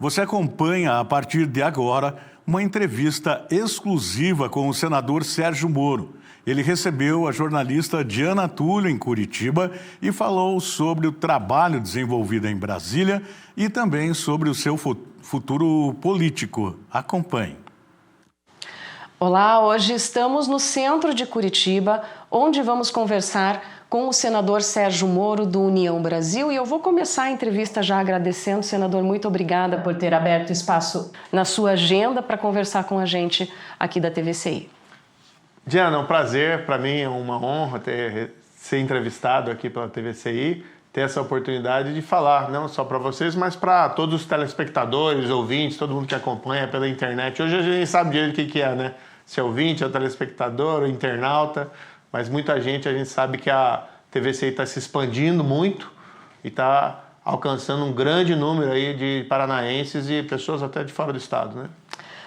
Você acompanha a partir de agora uma entrevista exclusiva com o senador Sérgio Moro. Ele recebeu a jornalista Diana Túlio em Curitiba e falou sobre o trabalho desenvolvido em Brasília e também sobre o seu futuro político. Acompanhe. Olá, hoje estamos no centro de Curitiba, onde vamos conversar com o senador Sérgio Moro, do União Brasil. E eu vou começar a entrevista já agradecendo. Senador, muito obrigada por ter aberto espaço na sua agenda para conversar com a gente aqui da TVCI. Diana, é um prazer, para mim é uma honra ser entrevistado aqui pela TVCI, ter essa oportunidade de falar, não só para vocês, mas para todos os telespectadores, ouvintes, todo mundo que acompanha pela internet. Hoje a gente nem sabe direito o que é, né? Se é ouvinte, é telespectador, ou internauta, mas muita gente, a gente sabe que a TVCI está se expandindo muito e está alcançando um grande número aí de paranaenses e pessoas até de fora do estado, né?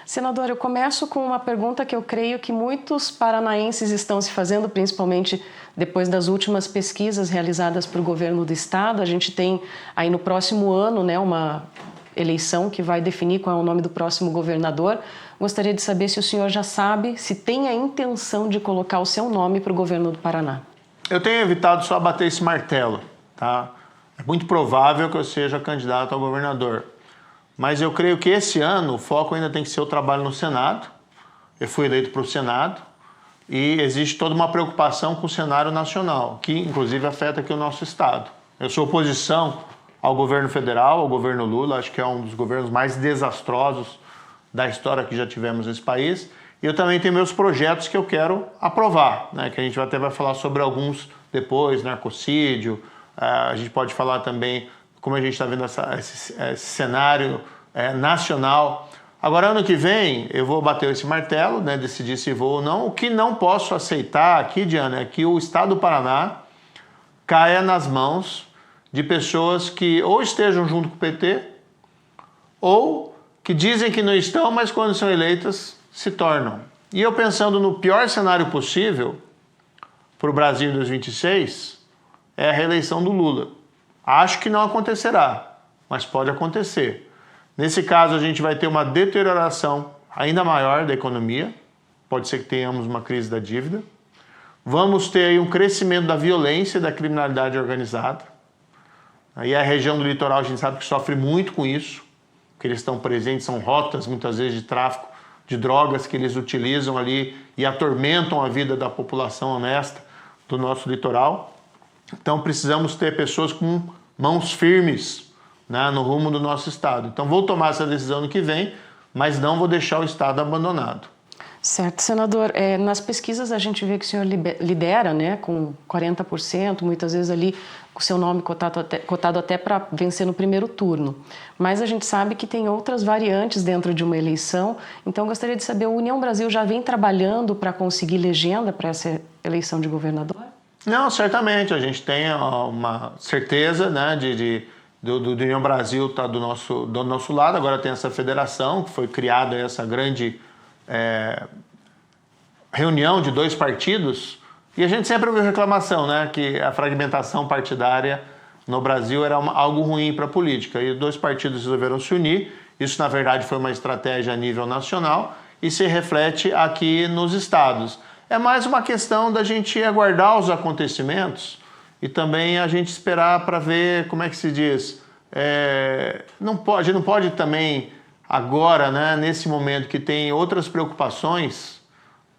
Senador, eu começo com uma pergunta que eu creio que muitos paranaenses estão se fazendo, principalmente depois das últimas pesquisas realizadas por governo do estado. A gente tem aí no próximo ano, né, uma eleição que vai definir qual é o nome do próximo governador. Gostaria de saber se o senhor já sabe, se tem a intenção de colocar o seu nome para o governo do Paraná. Eu tenho evitado só bater esse martelo, tá? É muito provável que eu seja candidato a governador. Mas eu creio que esse ano o foco ainda tem que ser o trabalho no Senado. Eu fui eleito para o Senado e existe toda uma preocupação com o cenário nacional, que inclusive afeta aqui o nosso estado. Eu sou oposição ao governo federal, ao governo Lula, acho que é um dos governos mais desastrosos da história que já tivemos nesse país. E eu também tenho meus projetos que eu quero aprovar, né? Que a gente até vai falar sobre alguns depois, narcocídio, a gente pode falar também como a gente está vendo esse cenário nacional. Agora, ano que vem, eu vou bater esse martelo, né, decidir se vou ou não. O que não posso aceitar aqui, Diana, é que o estado do Paraná caia nas mãos de pessoas que ou estejam junto com o PT ou que dizem que não estão, mas quando são eleitas se tornam. E eu pensando no pior cenário possível para o Brasil em 2026, é a reeleição do Lula. Acho que não acontecerá, mas pode acontecer. Nesse caso, a gente vai ter uma deterioração ainda maior da economia. Pode ser que tenhamos uma crise da dívida. Vamos ter aí um crescimento da violência e da criminalidade organizada. Aí a região do litoral, a gente sabe que sofre muito com isso, porque eles estão presentes, são rotas, muitas vezes, de tráfico de drogas que eles utilizam ali e atormentam a vida da população honesta do nosso litoral. Então precisamos ter pessoas com mãos firmes, né, no rumo do nosso estado. Então vou tomar essa decisão no que vem, mas não vou deixar o estado abandonado. Certo, senador. Nas pesquisas a gente vê que o senhor lidera, né, com 40%, muitas vezes ali com o seu nome cotado até para vencer no primeiro turno. Mas a gente sabe que tem outras variantes dentro de uma eleição. Então gostaria de saber, a União Brasil já vem trabalhando para conseguir legenda para essa eleição de governador? Não, certamente, a gente tem uma certeza, né, do União Brasil estar do nosso lado. Agora tem essa federação, que foi criada essa grande reunião de dois partidos, e a gente sempre ouviu reclamação, né, que a fragmentação partidária no Brasil era algo ruim para a política, e dois partidos resolveram se unir. Isso, na verdade, foi uma estratégia a nível nacional e se reflete aqui nos estados. É mais uma questão da gente aguardar os acontecimentos e também a gente esperar para ver, como é que se diz, a gente não pode também agora, né, nesse momento que tem outras preocupações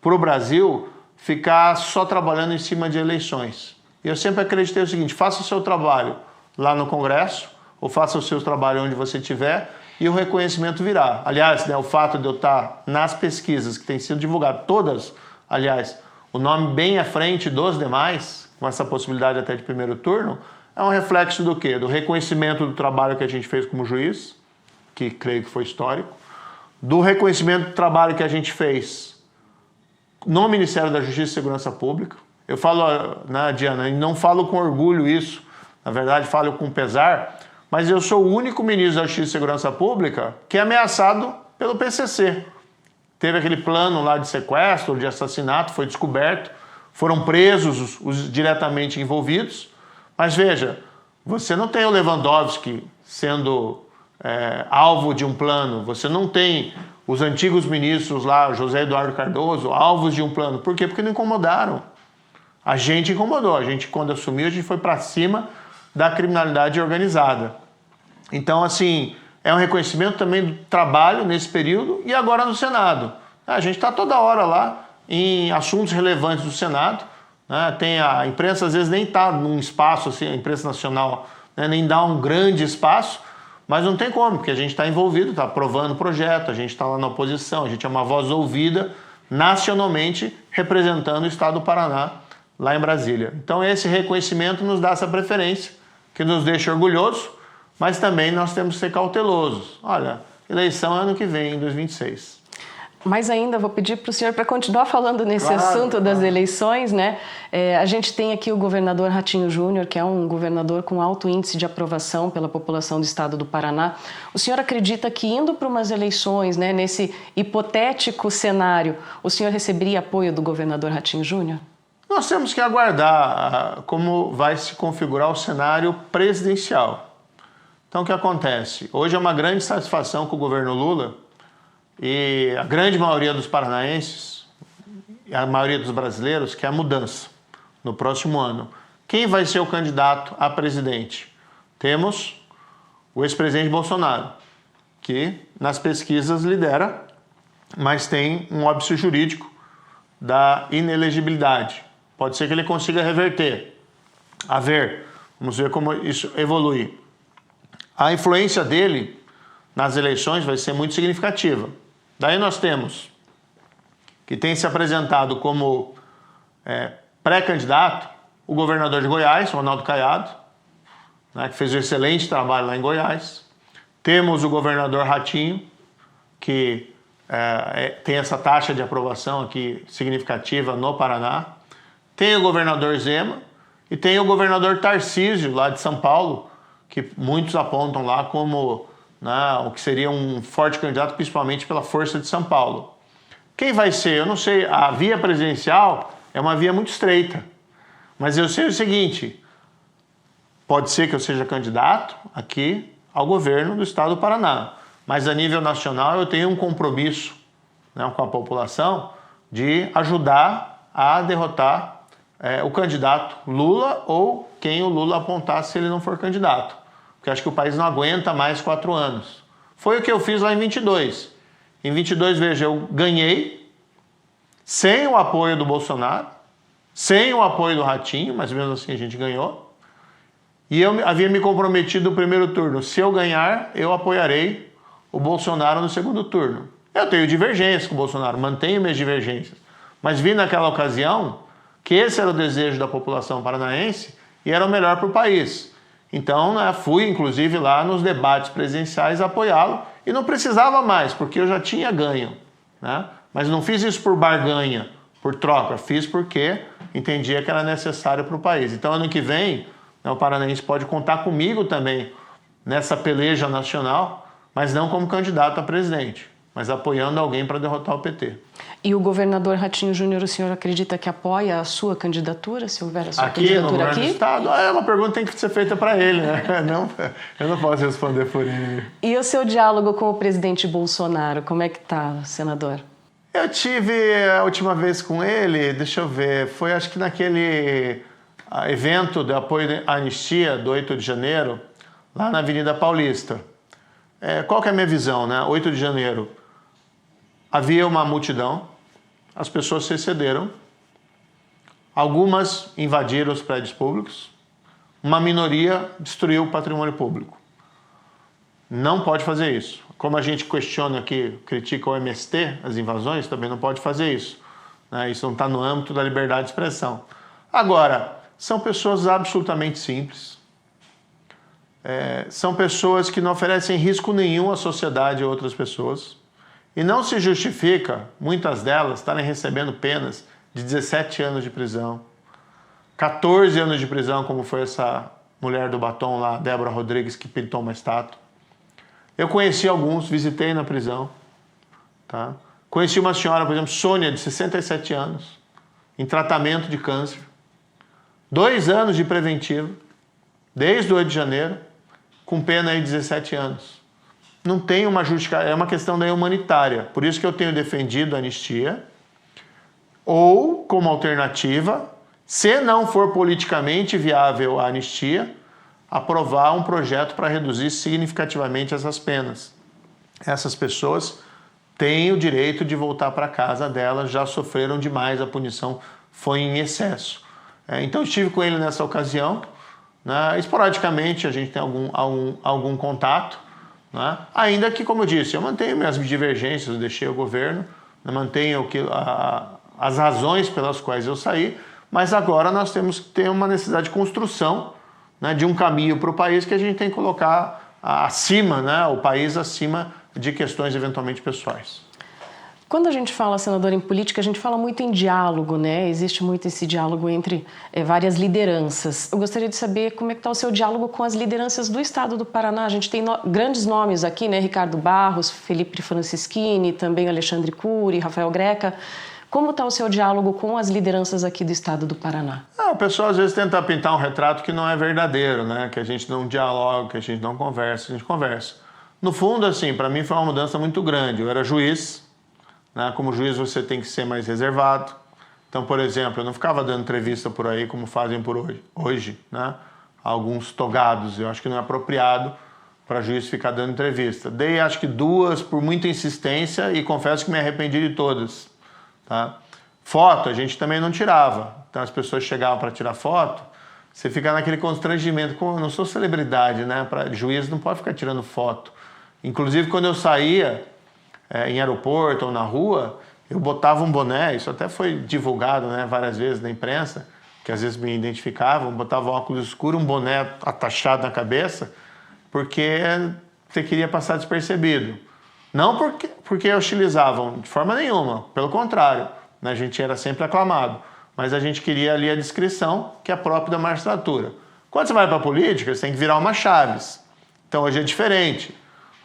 para o Brasil, ficar só trabalhando em cima de eleições. Eu sempre acreditei o seguinte: faça o seu trabalho lá no Congresso ou faça o seu trabalho onde você estiver e o reconhecimento virá. Aliás, né, o fato de eu estar nas pesquisas que têm sido divulgadas todas, aliás, o nome bem à frente dos demais, com essa possibilidade até de primeiro turno, é um reflexo do quê? Do reconhecimento do trabalho que a gente fez como juiz, que creio que foi histórico, do reconhecimento do trabalho que a gente fez no Ministério da Justiça e Segurança Pública. Eu falo, né, Diana, e não falo com orgulho isso, na verdade falo com pesar, mas eu sou o único ministro da Justiça e Segurança Pública que é ameaçado pelo PCC. Teve aquele plano lá de sequestro, de assassinato, foi descoberto, foram presos os diretamente envolvidos, mas veja, você não tem o Lewandowski sendo alvo de um plano. Você não tem os antigos ministros lá, José Eduardo Cardoso, alvos de um plano. Por quê? Porque não incomodaram. A gente incomodou. A gente, quando assumiu, a gente foi para cima da criminalidade organizada. Então, assim, é um reconhecimento também do trabalho nesse período e agora no Senado. A gente está toda hora lá em assuntos relevantes do Senado. Né? Tem a imprensa, às vezes, nem está num espaço, assim, a imprensa nacional, né, nem dá um grande espaço, mas não tem como, porque a gente está envolvido, está aprovando o projeto, a gente está lá na oposição, a gente é uma voz ouvida nacionalmente representando o Estado do Paraná lá em Brasília. Então esse reconhecimento nos dá essa preferência, que nos deixa orgulhosos, mas também nós temos que ser cautelosos. Olha, eleição é ano que vem, em 2026. Mas ainda vou pedir para o senhor para continuar falando nesse assunto das eleições, né? A gente tem aqui o governador Ratinho Júnior, que é um governador com alto índice de aprovação pela população do estado do Paraná. O senhor acredita que indo para umas eleições, né, nesse hipotético cenário, o senhor receberia apoio do governador Ratinho Júnior? Nós temos que aguardar como vai se configurar o cenário presidencial. Então o que acontece? Hoje é uma grande satisfação com o governo Lula e a grande maioria dos paranaenses, e a maioria dos brasileiros, quer a mudança no próximo ano. Quem vai ser o candidato a presidente? Temos o ex-presidente Bolsonaro, que nas pesquisas lidera, mas tem um óbice jurídico da inelegibilidade. Pode ser que ele consiga reverter. A ver, vamos ver como isso evolui. A influência dele nas eleições vai ser muito significativa. Daí nós temos que tem se apresentado como pré-candidato o governador de Goiás, Ronaldo Caiado, né, que fez um excelente trabalho lá em Goiás. Temos o governador Ratinho, que tem essa taxa de aprovação aqui significativa no Paraná. Tem o governador Zema e tem o governador Tarcísio, lá de São Paulo, que muitos apontam lá como o que seria um forte candidato, principalmente pela força de São Paulo. Quem vai ser? Eu não sei. A via presidencial é uma via muito estreita. Mas eu sei o seguinte, pode ser que eu seja candidato aqui ao governo do estado do Paraná. Mas a nível nacional eu tenho um compromisso, né, com a população de ajudar a derrotar o candidato Lula ou quem o Lula apontar se ele não for candidato. Porque acho que o país não aguenta mais 4 anos. Foi o que eu fiz lá em 22. Em 22, veja, eu ganhei sem o apoio do Bolsonaro, sem o apoio do Ratinho, mas mesmo assim a gente ganhou. E eu havia me comprometido no primeiro turno. Se eu ganhar, eu apoiarei o Bolsonaro no segundo turno. Eu tenho divergências com o Bolsonaro, mantenho minhas divergências. Mas vi naquela ocasião que esse era o desejo da população paranaense e era o melhor para o país. Então, fui, inclusive, lá nos debates presidenciais apoiá-lo e não precisava mais, porque eu já tinha ganho. Né? Mas não fiz isso por barganha, por troca. Fiz porque entendia que era necessário para o país. Então, ano que vem, o paranaense pode contar comigo também nessa peleja nacional, mas não como candidato a presidente, mas apoiando alguém para derrotar o PT. E o governador Ratinho Júnior, o senhor acredita que apoia a sua candidatura, se houver a sua candidatura no governo aqui? Do estado, é uma pergunta que tem que ser feita para ele, né? Não, eu não posso responder por ele. E o seu diálogo com o presidente Bolsonaro, como é que está, senador? Eu tive a última vez com ele, deixa eu ver, foi acho que naquele evento de apoio à anistia do 8 de janeiro, lá na Avenida Paulista. Qual que é a minha visão, né? 8 de janeiro. Havia uma multidão, as pessoas se excederam, algumas invadiram os prédios públicos, uma minoria destruiu o patrimônio público. Não pode fazer isso. Como a gente questiona aqui, critica o MST, as invasões, também não pode fazer isso. Né? Isso não está no âmbito da liberdade de expressão. Agora, são pessoas absolutamente simples. São pessoas que não oferecem risco nenhum à sociedade e a outras pessoas. E não se justifica, muitas delas, estarem recebendo penas de 17 anos de prisão, 14 anos de prisão, como foi essa mulher do batom lá, Débora Rodrigues, que pintou uma estátua. Eu conheci alguns, visitei na prisão. Tá? Conheci uma senhora, por exemplo, Sônia, de 67 anos, em tratamento de câncer. 2 anos de preventivo, desde o 8 de janeiro, com pena aí de 17 anos. não tem uma justificativa, é uma questão daí humanitária. Por isso que eu tenho defendido a anistia, ou como alternativa, se não for politicamente viável a anistia, aprovar um projeto para reduzir significativamente essas penas. Essas pessoas têm o direito de voltar para casa delas, já sofreram demais, a punição foi em excesso. Então, eu estive com ele nessa ocasião, né? Esporadicamente a gente tem algum contato, né? Ainda que, como eu disse, eu mantenho minhas divergências, eu deixei o governo, eu mantenho as razões pelas quais eu saí, mas agora nós temos que ter uma necessidade de construção, né, de um caminho para o país que a gente tem que colocar acima, né, o país acima de questões eventualmente pessoais. Quando a gente fala, senador, em política, a gente fala muito em diálogo, né? Existe muito esse diálogo entre várias lideranças. Eu gostaria de saber como é que está o seu diálogo com as lideranças do estado do Paraná. A gente tem grandes nomes aqui, né? Ricardo Barros, Felipe Francischini, também Alexandre Cury, Rafael Greca. Como está o seu diálogo com as lideranças aqui do estado do Paraná? O pessoal às vezes tenta pintar um retrato que não é verdadeiro, né? Que a gente não dialoga, que a gente não conversa, a gente conversa. No fundo, assim, para mim foi uma mudança muito grande. Eu era juiz, né? Como juiz você tem que ser mais reservado. Então, por exemplo, eu não ficava dando entrevista por aí como fazem por hoje, né? Alguns togados. Eu acho que não é apropriado para juiz ficar dando entrevista. Dei acho que 2 por muita insistência e confesso que me arrependi de todas. Tá? Foto a gente também não tirava. Então as pessoas chegavam para tirar foto, você fica naquele constrangimento. Como eu não sou celebridade, né? Juiz não pode ficar tirando foto. Inclusive quando eu saía em aeroporto ou na rua, eu botava um boné, isso até foi divulgado, né, várias vezes na imprensa, que às vezes me identificavam, botava um óculos escuro, um boné atachado na cabeça, porque você queria passar despercebido. Não porque hostilizavam, de forma nenhuma, pelo contrário, né, a gente era sempre aclamado, mas a gente queria ali a discrição, que é própria da magistratura. Quando você vai para a política, você tem que virar uma chaves. Então hoje é diferente.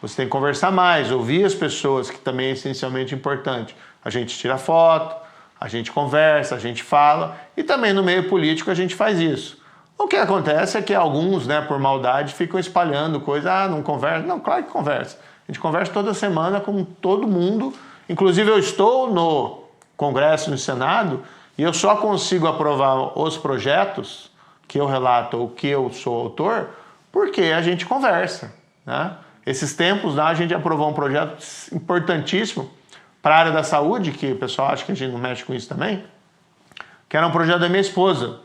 Você tem que conversar mais, ouvir as pessoas, que também é essencialmente importante. A gente tira foto, a gente conversa, a gente fala, e também no meio político a gente faz isso. O que acontece é que alguns, né, por maldade, ficam espalhando coisa, não conversa. Não, claro que conversa. A gente conversa toda semana com todo mundo. Inclusive eu estou no Congresso, no Senado, e eu só consigo aprovar os projetos que eu relato ou que eu sou autor, porque a gente conversa, né? Esses tempos, a gente aprovou um projeto importantíssimo para a área da saúde, que o pessoal acha que a gente não mexe com isso também, que era um projeto da minha esposa,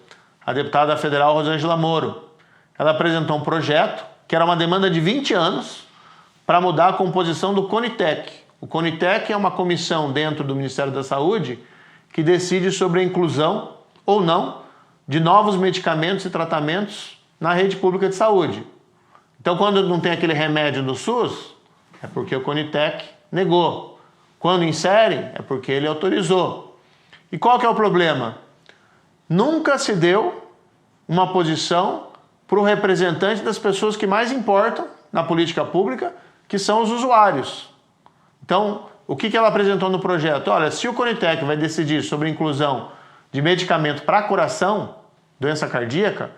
a deputada federal Rosângela Moro. Ela apresentou um projeto que era uma demanda de 20 anos para mudar a composição do CONITEC. O CONITEC é uma comissão dentro do Ministério da Saúde que decide sobre a inclusão ou não de novos medicamentos e tratamentos na rede pública de saúde. Então, quando não tem aquele remédio do SUS, é porque o CONITEC negou. Quando insere, é porque ele autorizou. E qual que é o problema? Nunca se deu uma posição para o representante das pessoas que mais importam na política pública, que são os usuários. Então, o que ela apresentou no projeto? Olha, se o CONITEC vai decidir sobre a inclusão de medicamento para coração, doença cardíaca,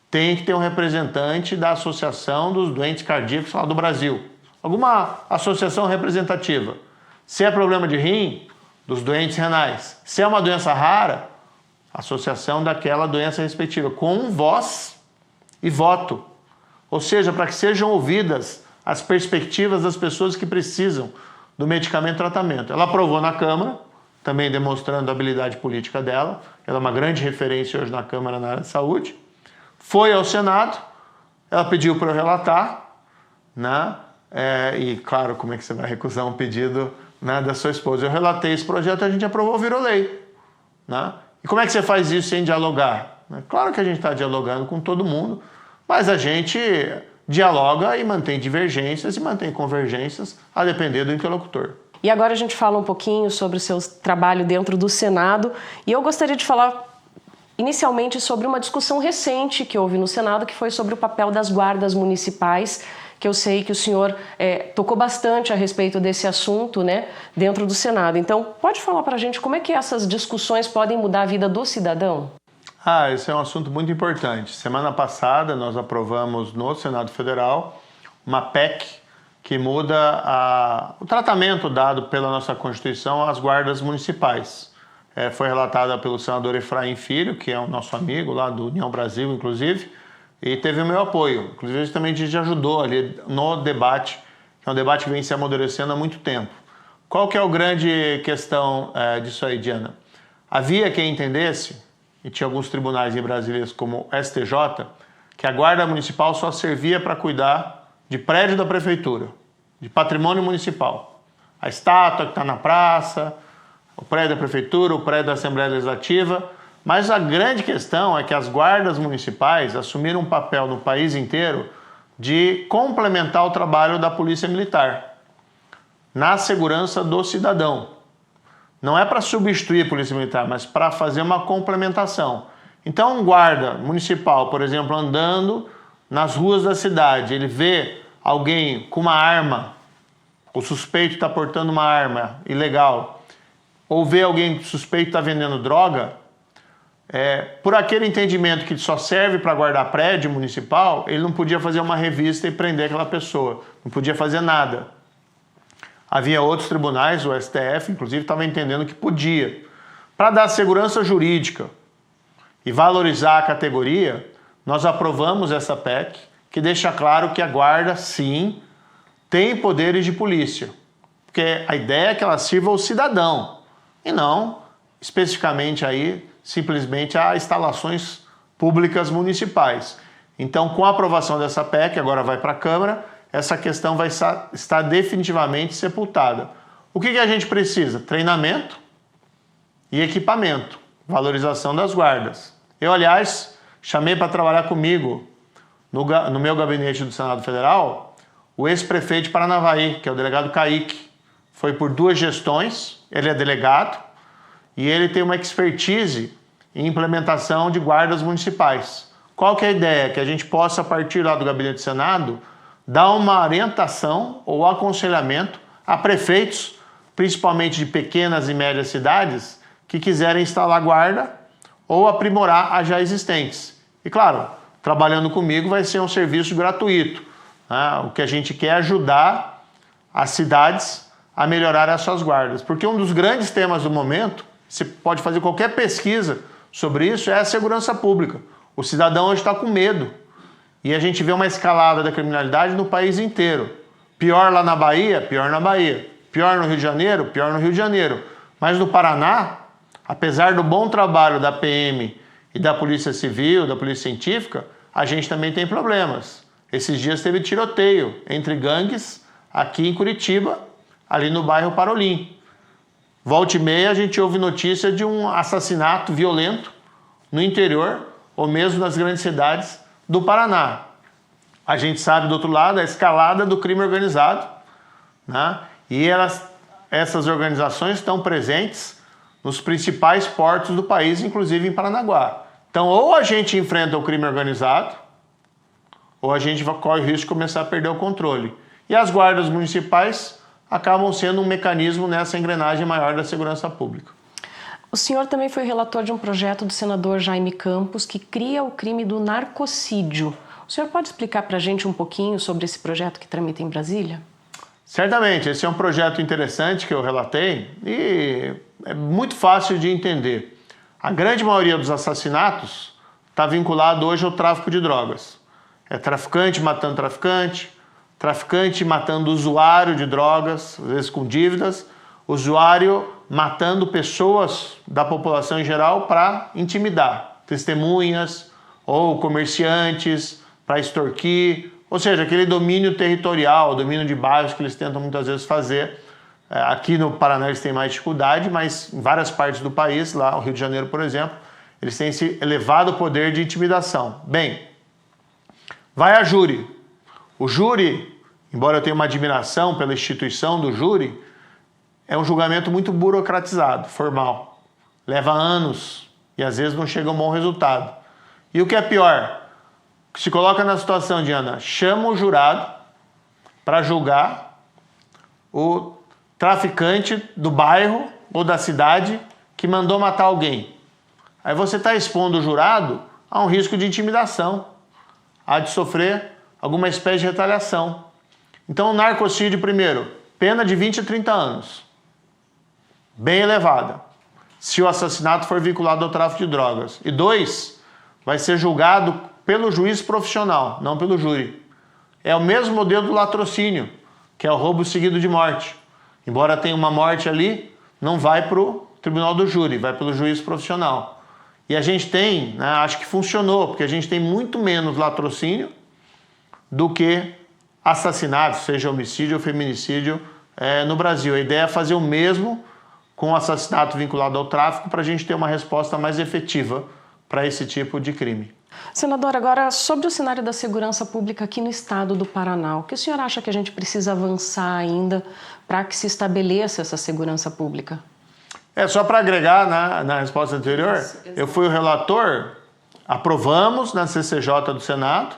tem que ter um representante da Associação dos Doentes Cardíacos lá do Brasil. Alguma associação representativa. Se é problema de rim, dos doentes renais. Se é uma doença rara, associação daquela doença respectiva, com voz e voto. Ou seja, para que sejam ouvidas as perspectivas das pessoas que precisam do medicamento e tratamento. Ela aprovou na Câmara, também demonstrando a habilidade política dela. Ela é uma grande referência hoje na Câmara na área de saúde. Foi ao Senado, ela pediu para eu relatar, né? E claro, como é que você vai recusar um pedido, né, da sua esposa? Eu relatei esse projeto e a gente aprovou, virou lei, né? E como é que você faz isso sem dialogar? Claro que a gente está dialogando com todo mundo, mas a gente dialoga e mantém divergências e mantém convergências a depender do interlocutor. E agora a gente fala um pouquinho sobre o seu trabalho dentro do Senado, e eu gostaria de falar inicialmente sobre uma discussão recente que houve no Senado, que foi sobre o papel das guardas municipais, que eu sei que o senhor tocou bastante a respeito desse assunto, né, dentro do Senado. Então, pode falar para a gente como é que essas discussões podem mudar a vida do cidadão? Esse é um assunto muito importante. Semana passada nós aprovamos no Senado Federal uma PEC que muda o tratamento dado pela nossa Constituição às guardas municipais. Foi relatada pelo senador Efraim Filho, que é o nosso amigo lá do União Brasil, inclusive, e teve o meu apoio. Inclusive, a gente ajudou ali no debate, que é um debate que vem se amadurecendo há muito tempo. Qual que é a grande questão disso aí, Diana? Havia quem entendesse, e tinha alguns tribunais em Brasília, como o STJ, que a guarda municipal só servia para cuidar de prédio da prefeitura, de patrimônio municipal. A estátua que está na praça, o prédio da prefeitura, o prédio da Assembleia Legislativa. Mas a grande questão é que as guardas municipais assumiram um papel no país inteiro de complementar o trabalho da Polícia Militar na segurança do cidadão. Não é para substituir a Polícia Militar, mas para fazer uma complementação. Então, um guarda municipal, por exemplo, andando nas ruas da cidade, ele vê alguém com uma arma, o suspeito está portando uma arma ilegal, ou vê alguém suspeito está vendendo droga, por aquele entendimento que só serve para guardar prédio municipal, ele não podia fazer uma revista e prender aquela pessoa, não podia fazer nada. Havia outros tribunais, o STF, inclusive, estava entendendo que podia. Para dar segurança jurídica e valorizar a categoria, nós aprovamos essa PEC, que deixa claro que a guarda, sim, tem poderes de polícia. Porque a ideia é que ela sirva ao cidadão, e não especificamente aí, simplesmente a instalações públicas municipais. Então, com a aprovação dessa PEC, agora vai para a Câmara, essa questão vai estar definitivamente sepultada. O que a gente precisa? Treinamento e equipamento, valorização das guardas. Eu, aliás, chamei para trabalhar comigo no meu gabinete do Senado Federal o ex-prefeito de Paranavaí, que é o delegado Kaique. Foi por 2 gestões, ele é delegado e ele tem uma expertise em implementação de guardas municipais. Qual que é a ideia? Que a gente possa, a partir lá do gabinete do Senado, dar uma orientação ou aconselhamento a prefeitos, principalmente de pequenas e médias cidades, que quiserem instalar guarda ou aprimorar as já existentes. E claro, trabalhando comigo vai ser um serviço gratuito. O que a gente quer é ajudar as cidades a melhorar as suas guardas. Porque um dos grandes temas do momento, você pode fazer qualquer pesquisa sobre isso, é a segurança pública. O cidadão hoje está com medo. E a gente vê uma escalada da criminalidade no país inteiro. Pior lá na Bahia, pior na Bahia. Pior no Rio de Janeiro, pior no Rio de Janeiro. Mas no Paraná, apesar do bom trabalho da PM e da Polícia Civil, da Polícia Científica, a gente também tem problemas. Esses dias teve tiroteio entre gangues aqui em Curitiba, ali no bairro Parolim. Volta e meia a gente ouve notícia de um assassinato violento no interior ou mesmo nas grandes cidades do Paraná. A gente sabe, do outro lado, a escalada do crime organizado, né? E essas organizações estão presentes nos principais portos do país, inclusive em Paranaguá. Então, ou a gente enfrenta o crime organizado, ou a gente corre o risco de começar a perder o controle. E as guardas municipais acabam sendo um mecanismo nessa engrenagem maior da segurança pública. O senhor também foi relator de um projeto do senador Jaime Campos que cria o crime do narcocídio. O senhor pode explicar para a gente um pouquinho sobre esse projeto que tramita em Brasília? Certamente, esse é um projeto interessante que eu relatei e é muito fácil de entender. A grande maioria dos assassinatos está vinculado hoje ao tráfico de drogas. É traficante matando traficante, traficante matando usuário de drogas, às vezes com dívidas, usuário matando pessoas da população em geral para intimidar, testemunhas ou comerciantes, para extorquir, ou seja, aquele domínio territorial, domínio de bairros que eles tentam muitas vezes fazer. Aqui no Paraná eles têm mais dificuldade, mas em várias partes do país, lá no Rio de Janeiro, por exemplo, eles têm esse elevado poder de intimidação. Bem, vai a júri. O júri, embora eu tenha uma admiração pela instituição do júri, é um julgamento muito burocratizado, formal. Leva anos e às vezes não chega a um bom resultado. E o que é pior, se coloca na situação, Diana, chama o jurado para julgar o traficante do bairro ou da cidade que mandou matar alguém. Aí você está expondo o jurado a um risco de intimidação, a de sofrer alguma espécie de retaliação. Então, o narcocídio, primeiro, pena de 20 a 30 anos. Bem elevada. Se o assassinato for vinculado ao tráfico de drogas. E 2, vai ser julgado pelo juiz profissional, não pelo júri. É o mesmo modelo do latrocínio, que é o roubo seguido de morte. Embora tenha uma morte ali, não vai para o tribunal do júri, vai pelo juiz profissional. E a gente tem, né, acho que funcionou, porque a gente tem muito menos latrocínio do que assassinato, seja homicídio ou feminicídio, no Brasil. A ideia é fazer o mesmo com o assassinato vinculado ao tráfico para a gente ter uma resposta mais efetiva para esse tipo de crime. Senador, agora sobre o cenário da segurança pública aqui no estado do Paraná, o que o senhor acha que a gente precisa avançar ainda para que se estabeleça essa segurança pública? Só para agregar na resposta anterior, eu fui o relator, aprovamos na CCJ do Senado,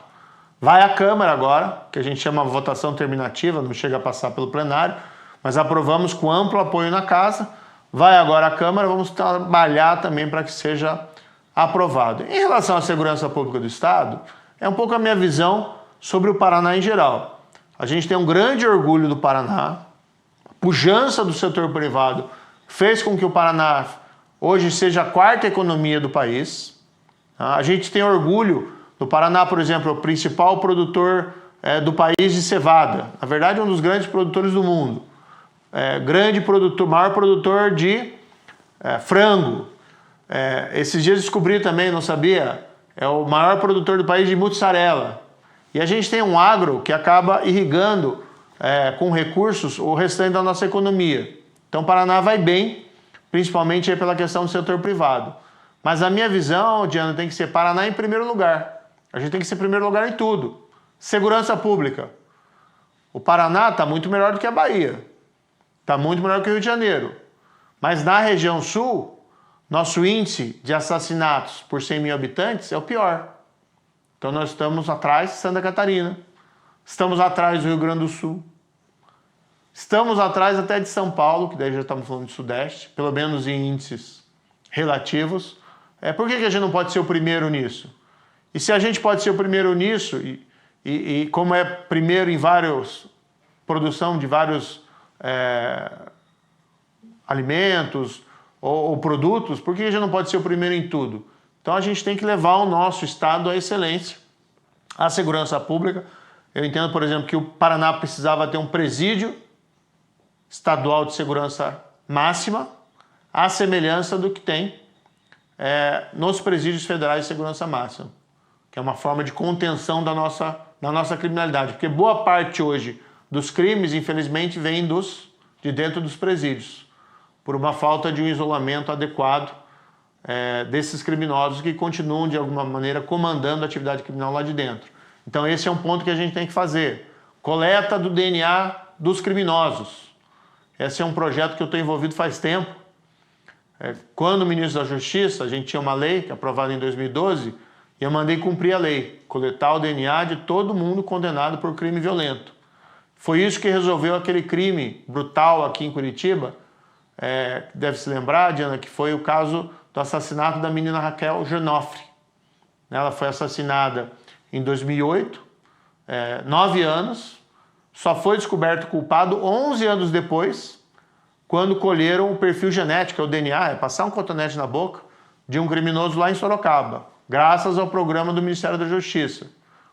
vai à Câmara agora, que a gente chama de votação terminativa, não chega a passar pelo plenário, mas aprovamos com amplo apoio na Casa, vai agora à Câmara, vamos trabalhar também para que seja aprovado. Em relação à segurança pública do Estado, é um pouco a minha visão sobre o Paraná em geral. A gente tem um grande orgulho do Paraná, a pujança do setor privado fez com que o Paraná hoje seja a 4ª economia do país. A gente tem orgulho do Paraná, por exemplo, o principal produtor do país de cevada. Na verdade, um dos grandes produtores do mundo. Grande produtor, maior produtor de frango. Esses dias descobri também, não sabia, é o maior produtor do país de mussarela. E a gente tem um agro que acaba irrigando com recursos o restante da nossa economia. Então o Paraná vai bem, principalmente aí pela questão do setor privado. Mas a minha visão, Diana, tem que ser Paraná em primeiro lugar. A gente tem que ser em primeiro lugar em tudo. Segurança pública. O Paraná está muito melhor do que a Bahia. Está muito melhor que o Rio de Janeiro. Mas na região sul, nosso índice de assassinatos por 100 mil habitantes é o pior. Então nós estamos atrás de Santa Catarina. Estamos atrás do Rio Grande do Sul. Estamos atrás até de São Paulo, que daí já estamos falando de Sudeste, pelo menos em índices relativos. Por que a gente não pode ser o primeiro nisso? E se a gente pode ser o primeiro nisso, e como é primeiro em produção de vários alimentos ou produtos, por que a gente não pode ser o primeiro em tudo? Então a gente tem que levar o nosso estado à excelência, à segurança pública. Eu entendo, por exemplo, que o Paraná precisava ter um presídio estadual de segurança máxima, à semelhança do que tem nos presídios federais de segurança máxima, que é uma forma de contenção da nossa criminalidade, porque boa parte hoje dos crimes, infelizmente, vem de dentro dos presídios, por uma falta de um isolamento adequado desses criminosos que continuam, de alguma maneira, comandando a atividade criminal lá de dentro. Então esse é um ponto que a gente tem que fazer. Coleta do DNA dos criminosos. Esse é um projeto que eu estou envolvido faz tempo. Quando o ministro da Justiça, a gente tinha uma lei aprovada em 2012, e eu mandei cumprir a lei, coletar o DNA de todo mundo condenado por crime violento. Foi isso que resolveu aquele crime brutal aqui em Curitiba, deve se lembrar, Diana, que foi o caso do assassinato da menina Raquel Genofre. Ela foi assassinada em 2008, 9 anos, só foi descoberto culpado 11 anos depois, quando colheram o perfil genético, o DNA, passar um cotonete na boca, de um criminoso lá em Sorocaba, graças ao programa do Ministério da Justiça.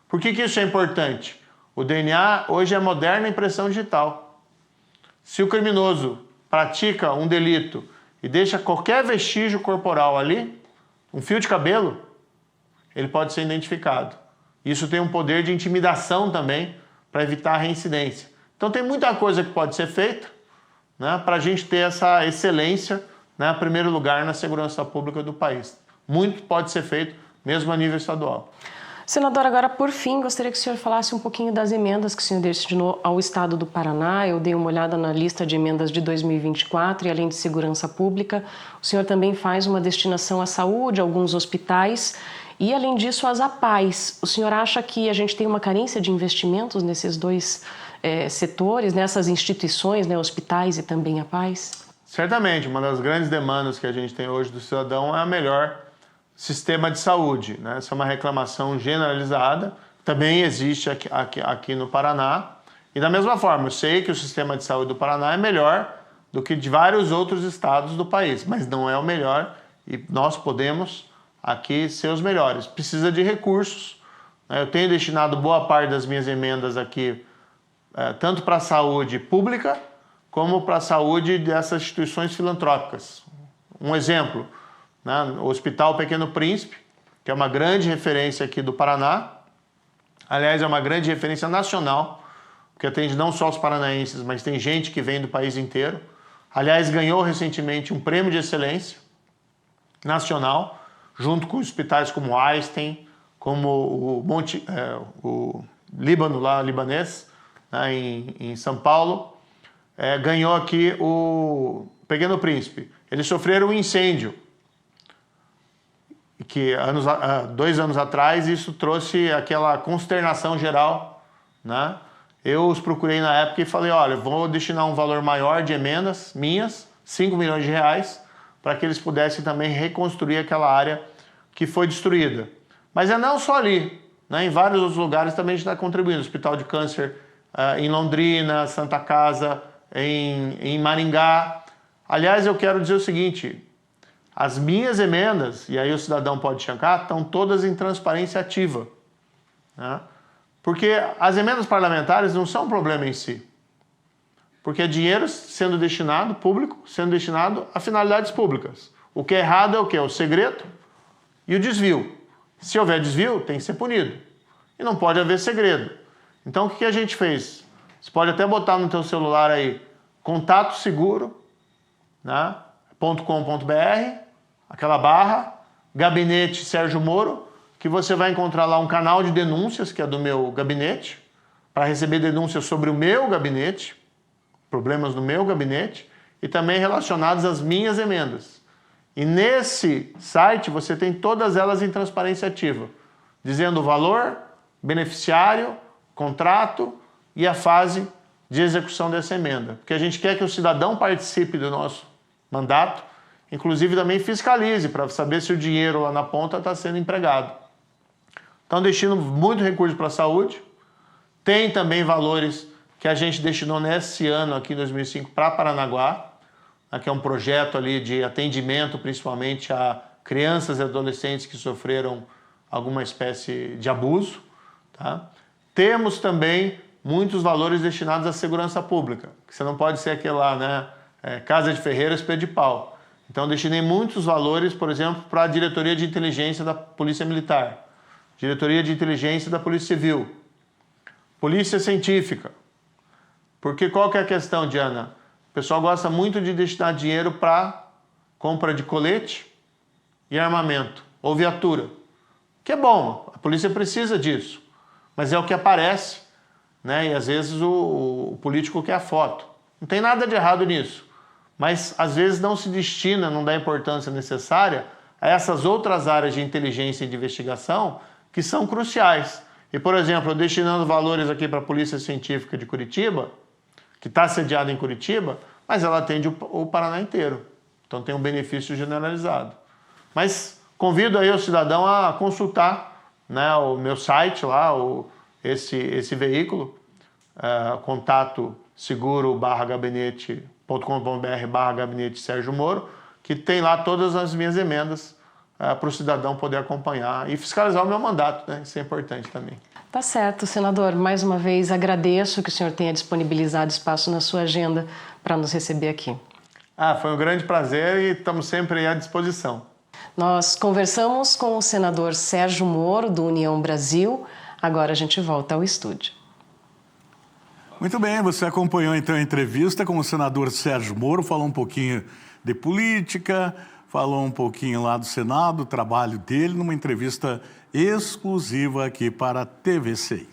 Por que isso é importante? O DNA hoje é moderna impressão digital. Se o criminoso pratica um delito e deixa qualquer vestígio corporal ali, um fio de cabelo, ele pode ser identificado. Isso tem um poder de intimidação também para evitar a reincidência. Então tem muita coisa que pode ser feita, né, para a gente ter essa excelência, né, em primeiro lugar na segurança pública do país. Muito pode ser feito, mesmo a nível estadual. Senador, agora por fim, gostaria que o senhor falasse um pouquinho das emendas que o senhor destinou ao estado do Paraná. Eu dei uma olhada na lista de emendas de 2024 e além de segurança pública, o senhor também faz uma destinação à saúde, a alguns hospitais e além disso às APAES. O senhor acha que a gente tem uma carência de investimentos nesses dois setores, nessas instituições, né, hospitais e também APAES? Certamente, uma das grandes demandas que a gente tem hoje do cidadão é a melhor sistema de saúde, né? Essa é uma reclamação generalizada, também existe aqui no Paraná, E da mesma forma, eu sei que o sistema de saúde do Paraná é melhor do que de vários outros estados do país, mas não é o melhor e nós podemos aqui ser os melhores. Precisa de recursos. Eu tenho destinado boa parte das minhas emendas aqui, tanto para a saúde pública, como para a saúde dessas instituições filantrópicas. Um exemplo, né? O Hospital Pequeno Príncipe, que é uma grande referência aqui do Paraná, aliás, é uma grande referência nacional, porque atende não só os paranaenses, mas tem gente que vem do país inteiro. Aliás, ganhou recentemente um prêmio de excelência nacional, junto com hospitais como o Einstein, como o Líbano, lá, libanês, né, em São Paulo. Ganhou aqui o Pequeno Príncipe. Eles sofreram um incêndio, que 2 anos atrás isso trouxe aquela consternação geral, né? Eu os procurei na época e falei, olha, vou destinar um valor maior de emendas minhas, 5 milhões de reais, para que eles pudessem também reconstruir aquela área que foi destruída. Mas não só ali, né? Em vários outros lugares também a gente está contribuindo. Hospital de Câncer em Londrina, Santa Casa, em Maringá. Aliás, eu quero dizer o seguinte, as minhas emendas, e aí o cidadão pode checar, estão todas em transparência ativa, né? Porque as emendas parlamentares não são um problema em si. Porque é dinheiro sendo destinado, público, sendo destinado a finalidades públicas. O que é errado é o quê? O segredo e o desvio. Se houver desvio, tem que ser punido. E não pode haver segredo. Então, o que a gente fez? Você pode até botar no teu celular aí, contato seguro, né? .com.br, aquela barra, gabinete Sérgio Moro, que você vai encontrar lá um canal de denúncias, que é do meu gabinete, para receber denúncias sobre o meu gabinete, problemas no meu gabinete, e também relacionados às minhas emendas. E nesse site você tem todas elas em transparência ativa, dizendo o valor, beneficiário, contrato e a fase de execução dessa emenda. Porque a gente quer que o cidadão participe do nosso mandato, inclusive também fiscalize para saber se o dinheiro lá na ponta está sendo empregado. Então, destino muito recurso para a saúde. Tem também valores que a gente destinou nesse ano, aqui em 2005, para Paranaguá, que é um projeto ali de atendimento, principalmente a crianças e adolescentes que sofreram alguma espécie de abuso. Tá? Temos também muitos valores destinados à segurança pública, que você não pode ser aquele lá, né? Casa de ferreiro, espeto de pau. Então, destinei muitos valores, por exemplo, para a Diretoria de Inteligência da Polícia Militar, Diretoria de Inteligência da Polícia Civil, Polícia Científica. Porque qual que é a questão, Diana? O pessoal gosta muito de destinar dinheiro para compra de colete e armamento, ou viatura. Que é bom, a polícia precisa disso, mas é o que aparece, né? E às vezes o político quer a foto. Não tem nada de errado nisso, mas às vezes não se destina, não dá a importância necessária a essas outras áreas de inteligência e de investigação que são cruciais. E, por exemplo, eu destinando valores aqui para a Polícia Científica de Curitiba, que está sediada em Curitiba, mas ela atende o Paraná inteiro. Então tem um benefício generalizado. Mas convido aí o cidadão a consultar, né, o meu site lá, esse veículo, contato seguro.gabinete.com.br/gabinete Sérgio Moro, que tem lá todas as minhas emendas para o cidadão poder acompanhar e fiscalizar o meu mandato, né? Isso é importante também. Tá certo, senador. Mais uma vez agradeço que o senhor tenha disponibilizado espaço na sua agenda para nos receber aqui. Foi um grande prazer e estamos sempre à disposição. Nós conversamos com o senador Sérgio Moro, do União Brasil. Agora a gente volta ao estúdio. Muito bem, você acompanhou então a entrevista com o senador Sérgio Moro, falou um pouquinho de política, falou um pouquinho lá do Senado, o trabalho dele, numa entrevista exclusiva aqui para a TVCI.